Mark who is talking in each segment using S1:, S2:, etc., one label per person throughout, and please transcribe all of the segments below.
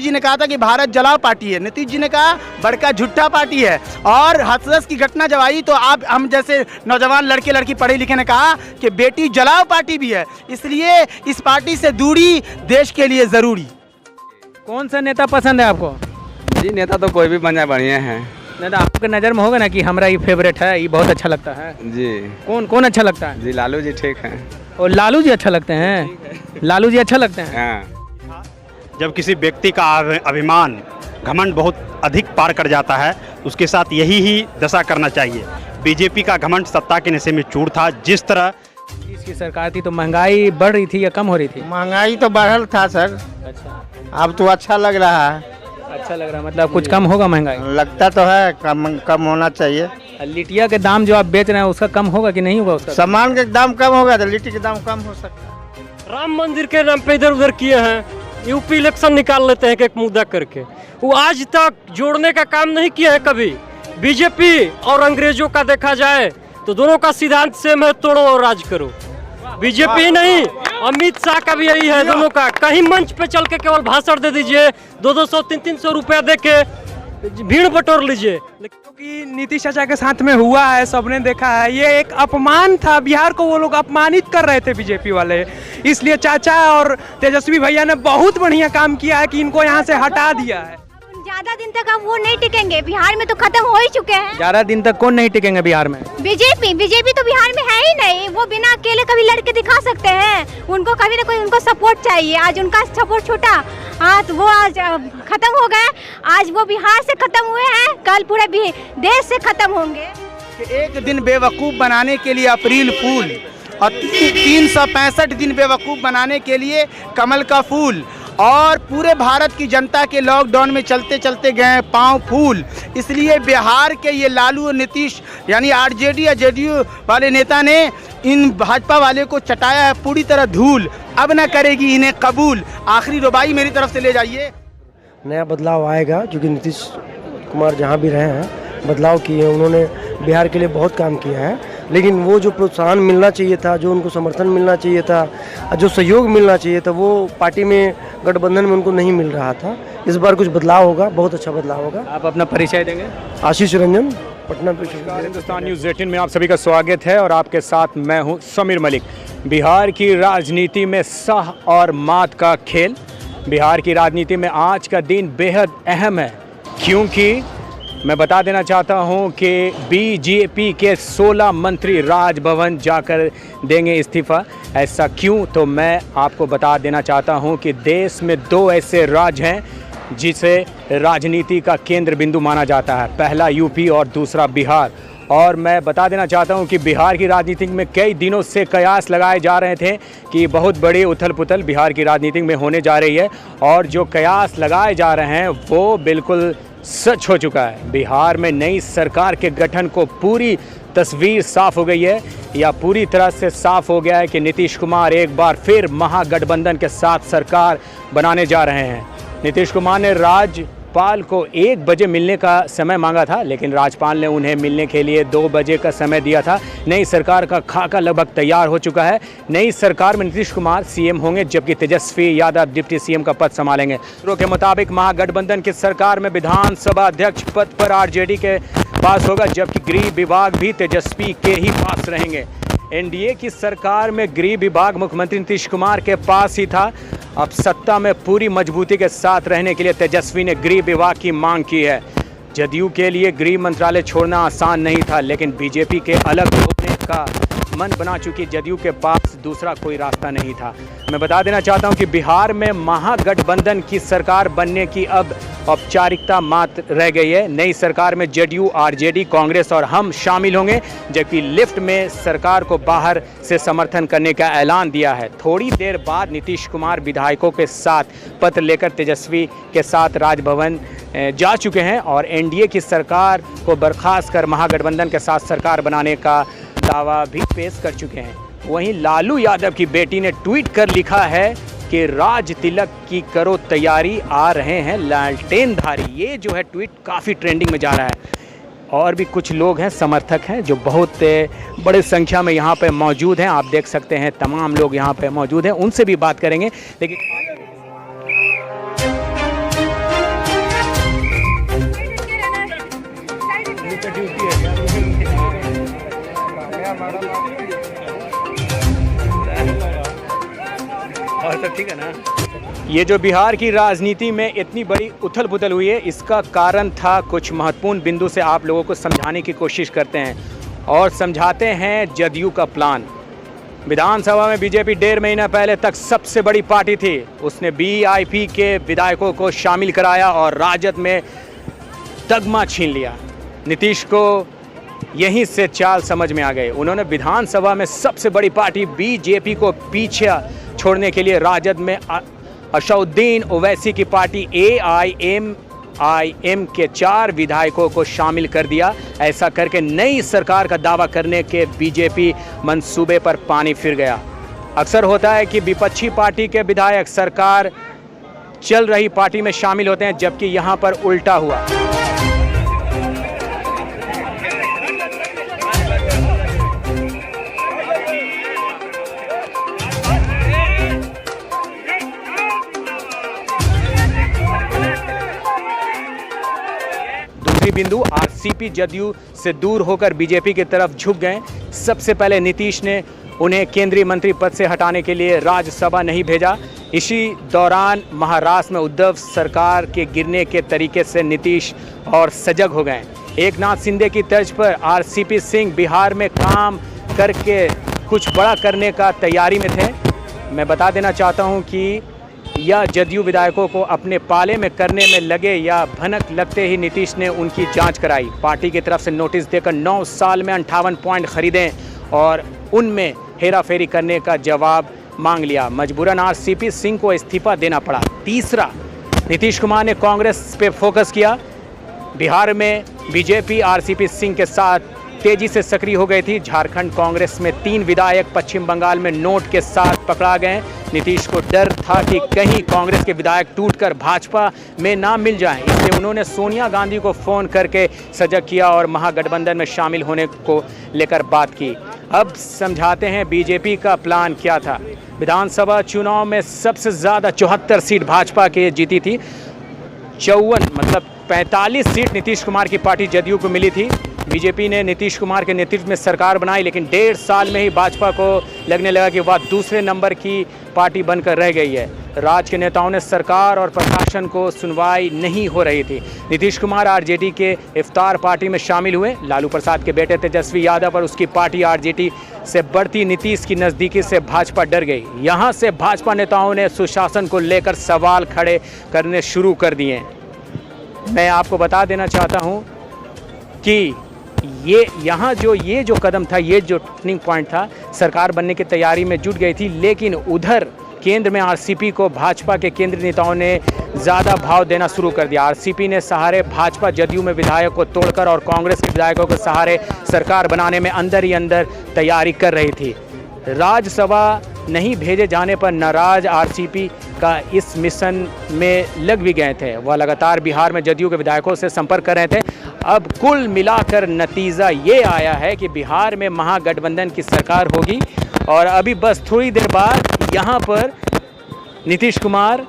S1: जी ने कहा था कि भारत जलाओ पार्टी है, नीतीश जी ने कहा बड़का झूठा पार्टी है। और हाथरस की घटना जब आई तो आप हम जैसे नौजवान लड़के लड़की पढ़े लिखे ने कहा कि बेटी जलाओ पार्टी भी है, इसलिए इस पार्टी से दूरी देश के लिए ज़रूरी।
S2: कौन सा नेता पसंद है आपको?
S3: जी नेता तो कोई भी बन जाए बढ़िया है
S2: नेता आपके नज़र में होगा ना कि हमारा ये फेवरेट है, ये बहुत अच्छा लगता है?
S3: जी।
S2: कौन कौन अच्छा लगता है?
S3: जी लालू जी ठीक है।
S2: और लालू जी अच्छा लगते हैं? लालू जी अच्छा लगते हैं।
S3: हाँ।
S4: जब किसी व्यक्ति का अभिमान घमंड बहुत अधिक पार कर जाता है, उसके साथ यही ही दशा करना चाहिए। बीजेपी का घमंड सत्ता के नशे में चूर था। जिस तरह
S2: इसकी सरकार थी तो महंगाई बढ़ रही थी या कम हो रही थी?
S1: महंगाई तो बढ़ल था सर,
S2: अच्छा,
S1: अब तो अच्छा लग रहा है।
S2: अच्छा लग रहा है, मतलब कुछ कम होगा महंगाई?
S1: लगता तो है कम होना चाहिए।
S2: लिटिया के दाम जो आप बेच रहे हैं उसका कम होगा कि नहीं होगा? उसका
S1: सामान के दाम कम होगा तो लिट्टी के दाम कम हो सकता है।
S5: राम मंदिर के नाम पे इधर उधर किए हैं, यूपी इलेक्शन निकाल लेते हैं एक मुद्दा करके। वो आज तक जोड़ने का काम नहीं किया है कभी। बीजेपी और अंग्रेजों का देखा जाए तो दोनों का सिद्धांत सेम है, तोड़ो और राज करो। बीजेपी ही नहीं, अमित शाह का भी यही है दोनों का। कहीं मंच पे चल के केवल भाषण दे दीजिए, 200 300 रुपया दे के भीड़ बटोर लीजिए।
S6: क्योंकि नीतीश चाचा के साथ में हुआ है, सबने देखा है, ये एक अपमान था। बिहार को वो लोग अपमानित कर रहे थे बीजेपी वाले, इसलिए चाचा और तेजस्वी भैया ने बहुत बढ़िया काम किया है कि इनको यहाँ से हटा दिया है।
S7: ज्यादा दिन तक अब वो नहीं टिकेंगे, बिहार में तो खत्म हो ही चुके हैं।
S2: ज्यादा दिन तक कौन नहीं टिकेंगे बिहार में?
S7: बीजेपी तो बिहार में है ही नहीं। वो बिना अकेले कभी लड़के दिखा सकते हैं, उनको कभी ना कोई उनको सपोर्ट चाहिए। आज उनका सपोर्ट छूटा, हाँ तो वो आज खत्म हो गए। आज वो बिहार से खत्म हुए हैं, कल पूरे देश से खत्म होंगे।
S1: एक दिन बेवकूफ़ बनाने के लिए अप्रैल फूल और 365 दिन बेवकूफ़ बनाने के लिए कमल का फूल, और पूरे भारत की जनता के लॉकडाउन में चलते चलते गए पांव फूल। इसलिए बिहार के ये लालू और नीतीश यानी आरजेडी या जेडीयू वाले नेता ने इन भाजपा वाले को चटाया है पूरी तरह धूल। अब न करेगी इन्हें कबूल। आखिरी रुबाई मेरी तरफ से ले जाइए।
S8: नया बदलाव आएगा, क्योंकि नीतीश कुमार जहाँ भी रहे हैं बदलाव किए, उन्होंने बिहार के लिए बहुत काम किया है। लेकिन वो जो प्रोत्साहन मिलना चाहिए था, जो उनको समर्थन मिलना चाहिए था, जो सहयोग मिलना चाहिए था, वो पार्टी में गठबंधन में उनको नहीं मिल रहा था। इस बार कुछ बदलाव होगा, बहुत अच्छा बदलाव होगा।
S2: आप अपना परिचय देंगे?
S8: आशीष रंजन, पटना।
S9: हिंदुस्तान न्यूज़ 18 में आप सभी का स्वागत है और आपके साथ मैं हूं समीर मलिक। बिहार की राजनीति में सह और मात का खेल। बिहार की राजनीति में आज का दिन बेहद अहम है, क्योंकि मैं बता देना चाहता हूं कि बीजेपी के 16 मंत्री राजभवन जाकर देंगे इस्तीफा। ऐसा क्यों, तो मैं आपको बता देना चाहता हूं कि देश में 2 ऐसे राज्य हैं जिसे राजनीति का केंद्र बिंदु माना जाता है। पहला यूपी और दूसरा बिहार। और मैं बता देना चाहता हूं कि बिहार की राजनीति में कई दिनों से कयास लगाए जा रहे थे कि बहुत बड़ी उथल पुथल बिहार की राजनीति में होने जा रही है, और जो कयास लगाए जा रहे हैं वो बिल्कुल सच हो चुका है। बिहार में नई सरकार के गठन को पूरी तस्वीर साफ हो गई है, या पूरी तरह से साफ हो गया है कि नीतीश कुमार एक बार फिर महागठबंधन के साथ सरकार बनाने जा रहे हैं। नीतीश कुमार ने राज्यपाल को 1 बजे मिलने का समय मांगा था, लेकिन राज्यपाल ने उन्हें मिलने के लिए 2 बजे का समय दिया था। नई सरकार का खाका लगभग तैयार हो चुका है। नई सरकार में नीतीश कुमार सीएम होंगे, जबकि तेजस्वी यादव डिप्टी सीएम का पद संभालेंगे। सूत्रों के मुताबिक महागठबंधन की सरकार में विधानसभा अध्यक्ष पद पर आरजेडी के पास होगा, जबकि गृह विभाग भी तेजस्वी के ही पास रहेंगे। एनडीए की सरकार में गृह विभाग मुख्यमंत्री नीतीश कुमार के पास ही था। अब सत्ता में पूरी मजबूती के साथ रहने के लिए तेजस्वी ने गृह विभाग की मांग की है। जदयू के लिए गृह मंत्रालय छोड़ना आसान नहीं था, लेकिन बीजेपी के अलग होने का मन बना चुकी जदयू के पास दूसरा कोई रास्ता नहीं था। मैं बता देना चाहता हूं कि बिहार में महागठबंधन की सरकार बनने की अब औपचारिकता मात्र रह गई है। नई सरकार में जेडीयू, आरजेडी, कांग्रेस और हम शामिल होंगे, जबकि लिफ्ट में सरकार को बाहर से समर्थन करने का ऐलान दिया है। थोड़ी देर बाद नीतीश कुमार विधायकों के साथ पत्र लेकर तेजस्वी के साथ राजभवन जा चुके हैं और एनडीए की सरकार को बर्खास्त कर महागठबंधन के साथ सरकार बनाने का दावा भी पेश कर चुके हैं। वहीं लालू यादव की बेटी ने ट्वीट कर लिखा है कि राज तिलक की करो तैयारी, आ रहे हैं लालटेनधारी। ये जो है ट्वीट काफ़ी ट्रेंडिंग में जा रहा है। और भी कुछ लोग हैं, समर्थक हैं, जो बहुत बड़े संख्या में यहाँ पे मौजूद हैं। आप देख सकते हैं तमाम लोग यहाँ पे मौजूद हैं, उनसे भी बात करेंगे। लेकिन सब ठीक है ना। ये जो बिहार की राजनीति में इतनी बड़ी उथल पुथल हुई है, इसका कारण था कुछ महत्वपूर्ण बिंदु से आप लोगों को समझाने की कोशिश करते हैं और समझाते हैं जदयू का प्लान। विधानसभा में बीजेपी 1.5 महीना पहले तक सबसे बड़ी पार्टी थी। उसने वीआईपी के विधायकों को शामिल कराया और राजद में तगमा छीन लिया। नीतीश को यहीं से चाल समझ में आ गए। उन्होंने विधानसभा में सबसे बड़ी पार्टी बीजेपी को पीछे छोड़ने के लिए राजद में असदुद्दीन ओवैसी की पार्टी AIMIM के 4 विधायकों को शामिल कर दिया। ऐसा करके नई सरकार का दावा करने के बीजेपी मंसूबे पर पानी फिर गया। अक्सर होता है कि विपक्षी पार्टी के विधायक सरकार चल रही पार्टी में शामिल होते हैं, जबकि यहाँ पर उल्टा हुआ। बिंदु आरसीपी जदयू से दूर होकर बीजेपी की तरफ झुक गए। सबसे पहले नीतीश ने उन्हें केंद्रीय मंत्री पद से हटाने के लिए राज्यसभा नहीं भेजा। इसी दौरान महाराष्ट्र में उद्धव सरकार के गिरने के तरीके से नीतीश और सजग हो गए। एकनाथ शिंदे की तर्ज पर आरसीपी सिंह बिहार में काम करके कुछ बड़ा करने का तैयारी में थे। मैं बता देना चाहता हूं कि या जदयू विधायकों को अपने पाले में करने में लगे या भनक लगते ही नीतीश ने उनकी जांच कराई। पार्टी की तरफ से नोटिस देकर 9 साल में 58 पॉइंट खरीदे और उनमें हेराफेरी करने का जवाब मांग लिया। मजबूरन आरसीपी सिंह को इस्तीफा देना पड़ा। तीसरा, नीतीश कुमार ने कांग्रेस पे फोकस किया। बिहार में बीजेपी आरसीपी सिंह के साथ तेजी से सक्रिय हो गई थी। झारखंड कांग्रेस में 3 विधायक पश्चिम बंगाल में नोट के साथ पकड़ा गए। नीतीश को डर था कि कहीं कांग्रेस के विधायक टूटकर भाजपा में ना मिल जाएं, इसलिए उन्होंने सोनिया गांधी को फ़ोन करके सजग किया और महागठबंधन में शामिल होने को लेकर बात की। अब समझाते हैं बीजेपी का प्लान क्या था। विधानसभा चुनाव में सबसे ज़्यादा 74 सीट भाजपा के जीती थी। 54 मतलब 45 सीट नीतीश कुमार की पार्टी जदयू को मिली थी। बीजेपी ने नीतीश कुमार के नेतृत्व में सरकार बनाई, लेकिन 1.5 साल में ही भाजपा को लगने लगा कि वह दूसरे नंबर की पार्टी बनकर रह गई है। राज्य के नेताओं ने सरकार और प्रशासन को सुनवाई नहीं हो रही थी। नीतीश कुमार आरजेडी के इफ्तार पार्टी में शामिल हुए। लालू प्रसाद के बेटे तेजस्वी यादव और उसकी पार्टी आरजेडी से बढ़ती नीतीश की नज़दीकी से भाजपा डर गई। यहाँ से भाजपा नेताओं ने सुशासन को लेकर सवाल खड़े करने शुरू कर दिए। मैं आपको बता देना चाहता हूँ कि ये जो कदम था, ये जो टर्निंग पॉइंट था, सरकार बनने की तैयारी में जुट गई थी। लेकिन उधर केंद्र में आरसीपी को भाजपा के केंद्रीय नेताओं ने ज़्यादा भाव देना शुरू कर दिया। आरसीपी ने सहारे भाजपा जदयू में विधायक को तोड़कर और कांग्रेस के विधायकों के सहारे सरकार बनाने में अंदर ही अंदर तैयारी कर रही थी। राज्यसभा नहीं भेजे जाने पर नाराज आरसीपी का इस मिशन में लग भी गए थे। वह लगातार बिहार में जदयू के विधायकों से संपर्क कर रहे थे। अब कुल मिलाकर नतीजा ये आया है कि बिहार में महागठबंधन की सरकार होगी और अभी बस थोड़ी देर बाद यहाँ पर नीतीश कुमार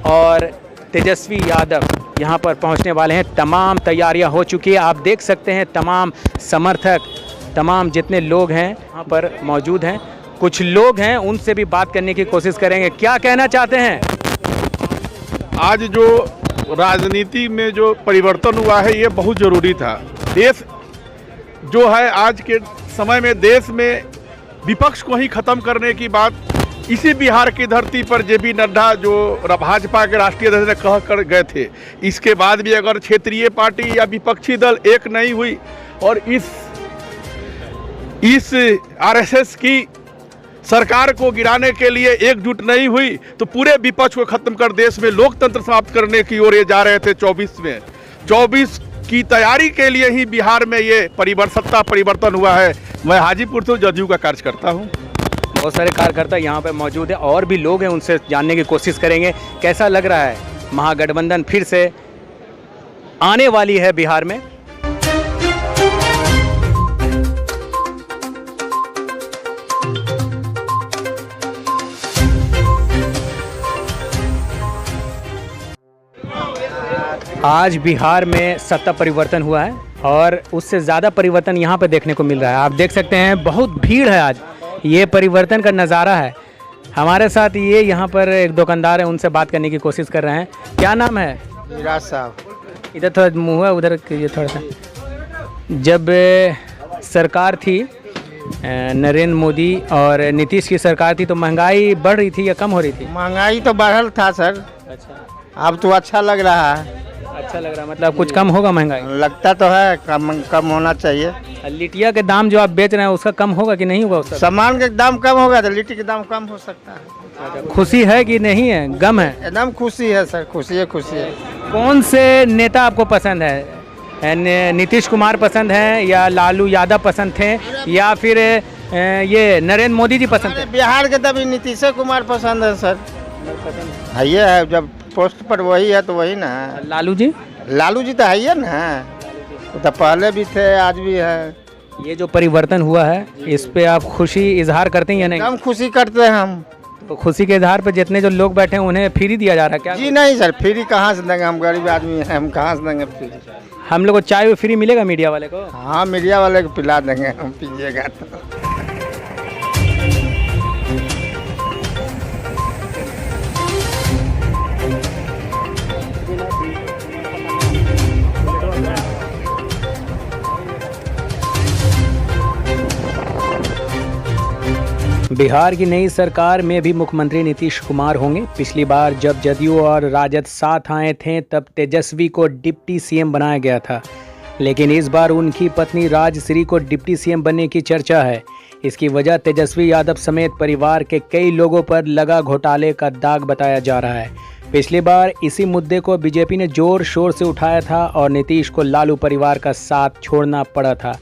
S9: और तेजस्वी यादव यहाँ पर पहुँचने वाले हैं। तमाम तैयारियाँ हो चुकी है। आप देख सकते हैं तमाम समर्थक, तमाम जितने लोग हैं यहाँ पर मौजूद हैं। कुछ लोग हैं, उनसे भी बात करने की कोशिश करेंगे। क्या कहना चाहते हैं?
S10: आज जो राजनीति में जो परिवर्तन हुआ है, ये बहुत ज़रूरी था। देश जो है आज के समय में देश में विपक्ष को ही ख़त्म करने की बात इसी बिहार की धरती पर जेपी नड्डा जो भाजपा के राष्ट्रीय अध्यक्ष ने कह कर गए थे। इसके बाद भी अगर क्षेत्रीय पार्टी या विपक्षी दल एक नहीं हुई और इस आरएसएस की सरकार को गिराने के लिए एकजुट नहीं हुई तो पूरे विपक्ष को खत्म कर देश में लोकतंत्र समाप्त करने की ओर ये जा रहे थे। 24 की तैयारी के लिए ही बिहार में ये सत्ता परिवर्तन हुआ है। मैं हाजीपुर से जदयू का कार्यकर्ता हूँ।
S9: बहुत सारे कार्यकर्ता यहाँ पे मौजूद हैं और भी लोग हैं, उनसे जानने की कोशिश करेंगे कैसा लग रहा है। महागठबंधन फिर से आने वाली है बिहार में। आज बिहार में सत्ता परिवर्तन हुआ है और उससे ज़्यादा परिवर्तन यहाँ पे देखने को मिल रहा है। आप देख सकते हैं बहुत भीड़ है आज। ये परिवर्तन का नज़ारा है।
S2: हमारे साथ ये यहाँ पर एक दुकानदार है, उनसे बात करने की कोशिश कर रहे हैं। क्या नाम है?
S1: विराज साहब।
S2: इधर थोड़ा मुँह है, उधर कीजिए थोड़ा सा। जब सरकार थी नरेंद्र मोदी और नीतीश की सरकार थी तो महंगाई बढ़ रही थी या कम हो रही थी?
S1: महंगाई तो बढ़ल था सर।
S2: अच्छा,
S1: अब तो अच्छा लग रहा है।
S2: अच्छा लग रहा है, मतलब कुछ कम होगा महंगाई?
S1: लगता तो है कम होना चाहिए।
S2: लिटिया के दाम जो आप बेच रहे हैं उसका कम होगा कि नहीं होगा? उसका
S1: सामान के दाम कम होगा तो लिट्टी के दाम कम हो सकता है।
S2: खुशी है कि नहीं है, गम है?
S1: एकदम खुशी है सर, खुशी है, खुशी है।
S2: कौन से नेता आपको पसंद है? नीतीश कुमार पसंद है या लालू यादव पसंद थे या फिर ये नरेंद्र मोदी जी पसंद है?
S1: बिहार के तभी नीतीश कुमार पसंद है सर। है ये है, जब पोस्ट पर वही है तो वही ना है।
S2: लालू जी?
S1: लालू जी तो है ही ना, वो तो पहले भी थे, आज भी है।
S2: ये जो परिवर्तन हुआ है इस पे आप खुशी इजहार करते हैं या नहीं?
S1: हम खुशी करते हैं हम।
S2: तो खुशी के इजहार पे जितने जो लोग बैठे हैं उन्हें फ्री दिया जा रहा है क्या?
S1: जी नहीं सर, फ्री कहाँ से देंगे, हम गरीब आदमी हैं, हम कहाँ से देंगे फ्री।
S2: हम लोग को चाय फ्री मिलेगा मीडिया वाले को?
S1: हाँ, मीडिया वाले को पिला देंगे हम, पीजिएगा तो।
S2: बिहार की नई सरकार में भी मुख्यमंत्री नीतीश कुमार होंगे। पिछली बार जब जदयू और राजद साथ आए थे तब तेजस्वी को डिप्टी सीएम बनाया गया था, लेकिन इस बार उनकी पत्नी राजश्री को डिप्टी सीएम बनने की चर्चा है। इसकी वजह तेजस्वी यादव समेत परिवार के कई लोगों पर लगा घोटाले का दाग बताया जा रहा है। पिछली बार इसी मुद्दे को बीजेपी ने जोर शोर से उठाया था और नीतीश को लालू परिवार का साथ छोड़ना पड़ा था।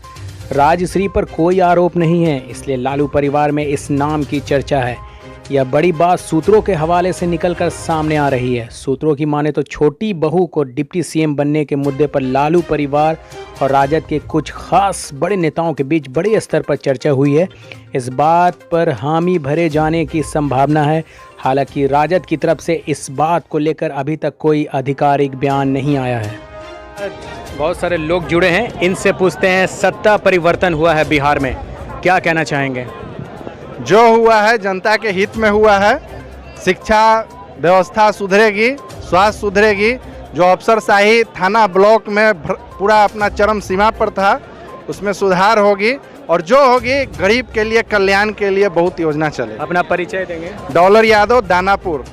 S2: राजश्री पर कोई आरोप नहीं है, इसलिए लालू परिवार में इस नाम की चर्चा है। यह बड़ी बात सूत्रों के हवाले से निकलकर सामने आ रही है। सूत्रों की माने तो छोटी बहू को डिप्टी सीएम बनने के मुद्दे पर लालू परिवार और राजद के कुछ खास बड़े नेताओं के बीच बड़े स्तर पर चर्चा हुई है। इस बात पर हामी भरे जाने की संभावना है। हालांकि राजद की तरफ से इस बात को लेकर अभी तक कोई आधिकारिक बयान नहीं आया है। बहुत सारे लोग जुड़े हैं, इनसे पूछते हैं सत्ता परिवर्तन हुआ है बिहार में, क्या कहना चाहेंगे?
S11: जो हुआ है जनता के हित में हुआ है। शिक्षा व्यवस्था सुधरेगी, स्वास्थ्य सुधरेगी। जो अफसरशाही थाना ब्लॉक में पूरा अपना चरम सीमा पर था उसमें सुधार होगी और जो होगी गरीब के लिए कल्याण के लिए बहुत योजना चलेगी।
S2: अपना परिचय देंगे?
S11: डॉलर यादव, दानापुर।